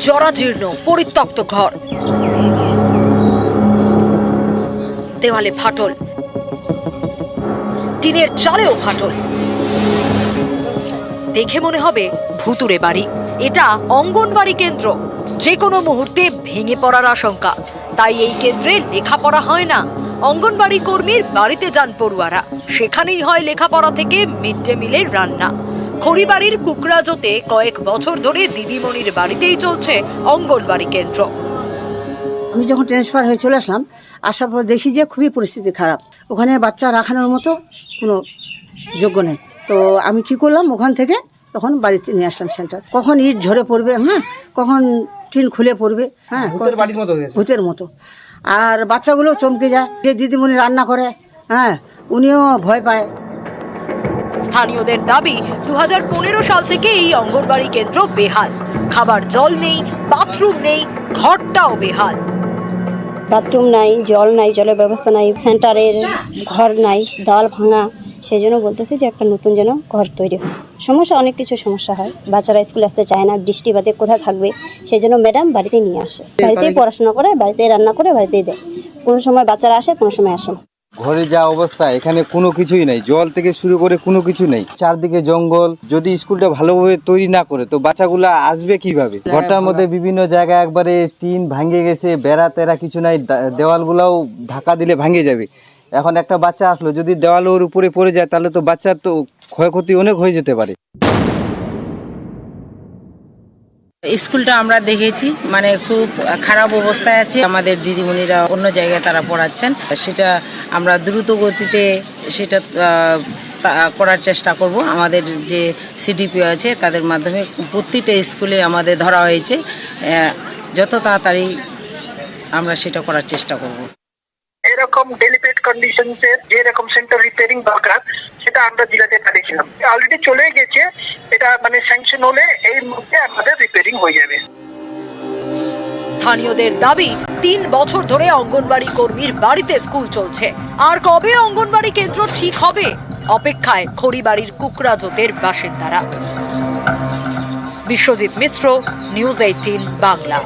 জরাজীর্ণ পরিত্যক্ত ঘর, দেওয়ালে ফাটল, টিনের চালেও ফাটল। দেখে মনে হবে ভুতুড়ে বাড়ি। এটা অঙ্গনবাড়ি কেন্দ্র, যে কোনো মুহূর্তে ভেঙে পড়ার আশঙ্কা। তাই এই কেন্দ্রে লেখাপড়া হয় না। অঙ্গনবাড়ি কর্মীর বাড়িতে যান পড়ুয়ারা, সেখানেই হয় লেখাপড়া থেকে মিড ডে মিলের রান্না। খড়িবাড়ির কুকরাজোতে কয়েক বছর ধরে দিদিমণির বাড়িতেই চলছে অঙ্গনবাড়ি কেন্দ্র। আমি যখন ট্রান্সফার হয়ে চলে আসলাম, আসার পর দেখি যে খুবই পরিস্থিতি খারাপ, ওখানে বাচ্চা রাখানোর মতো কোনো যোগ্য নেই। তো আমি কি করলাম, ওখান থেকে তখন বাড়িতে নিয়ে আসলাম সেন্টার। কখন ইট ঝরে পড়বে, কখন টিন খুলে পড়বে, ভূতের মতো। আর বাচ্চাগুলো চমকে যায়, যে দিদিমণি রান্না করে, উনিও ভয় পায়। স্থানীয়দের দাবি 2015 সাল থেকে এই অঙ্গনবাড়ি কেন্দ্র বেহাল। খাবার জল নেই, বাথরুম নেই, ঘরটাও বেহাল। বাথরুম নাই, জল নাই, জলের ব্যবস্থা নাই, সেন্টারের ঘর নাই, দেওয়াল ভাঙা। সেই জন্য বলতেছি যে একটা নতুন যেন ঘর তৈরি হয়। সমস্যা, অনেক কিছু সমস্যা হয়। বাচ্চারা স্কুলে আসতে চায় না, বৃষ্টি বাদে কোথায় থাকবে, সেই জন্য ম্যাডাম বাড়িতে নিয়ে আসে। বাড়িতেই পড়াশোনা করে, বাড়িতেই রান্না করে, বাড়িতেই দেয়। কোনো সময় বাচ্চারা আসে, কোনো সময় আসে না। ঘরে যা অবস্থা, এখানে কোনো কিছুই নাই, জল থেকে শুরু করে কোনো কিছু নেই, চারদিকে জঙ্গল। যদি স্কুলটা ভালোভাবে তৈরি না করে তো বাচ্চাগুলা আসবে কিভাবে? ঘরটার মধ্যে বিভিন্ন জায়গায় একবারে টিন ভাঙে গেছে, বেড়া তেরা কিছু নাই, দেওয়ালগুলাও ধাক্কা দিলে ভাঙে যাবে। এখন একটা বাচ্চা আসলো, যদি দেওয়াল ওর উপরে পড়ে যায় তাহলে তো বাচ্চার তো ক্ষয়ক্ষতি অনেক হয়ে যেতে পারে। স্কুলটা আমরা দেখেছি, মানে খুব খারাপ অবস্থায় আছে। আমাদের দিদিমণিরা অন্য জায়গায় তারা পড়াচ্ছেন, সেটা আমরা দ্রুত গতিতে সেটা করার চেষ্টা করব। আমাদের যে সিডিপি আছে তাদের মাধ্যমে প্রতিটা স্কুলে আমাদের ধরা হয়েছে, যত তাড়াতাড়ি আমরা সেটা করার চেষ্টা করব। এরকম ডেলিকেট কন্ডিশনসে যেরকম সেন্টার রিপেয়ারিং দরকার সেটা আমরা জেলাতে পাঠিয়েছিলাম, অলরেডি চলে গেছে। এটা মানে স্যাংশন হলে এই মধ্যে আমাদের রিপেয়ারিং হয়ে যাবে। স্থানীয়দের দাবি 3 বছর ধরে অঙ্গনবাড়ি কর্মীর বাড়িতে স্কুল চলছে। আর কবে অঙ্গনবাড়ি কেন্দ্র ঠিক হবে, অপেক্ষায় খড়িবাড়ির কুকরাজোতের বাসিন্দারা। বিশ্বজিৎ মিশ্র, নিউজ 18 বাংলা।